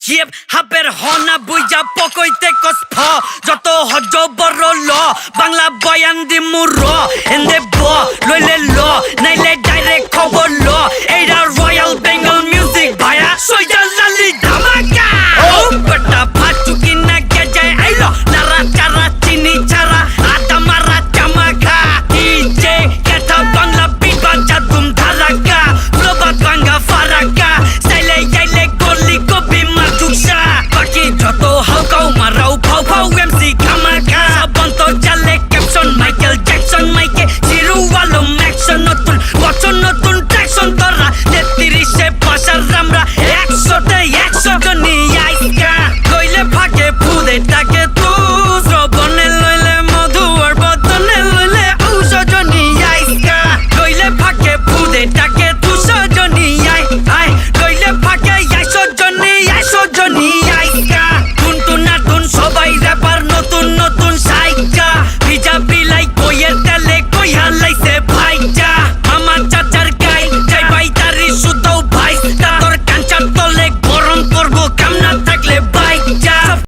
heap হাপের হনা বুইজা পকইতে কসফ যত হজ বড় ল বাংলা বয়ান দি মুর এন্দে ব লইলে ল নাইলে ডাইরেক্ট খবর ল এইটা রয়্যাল বেঙ্গল মিউজিক ভায়া সইজা লালি ধামা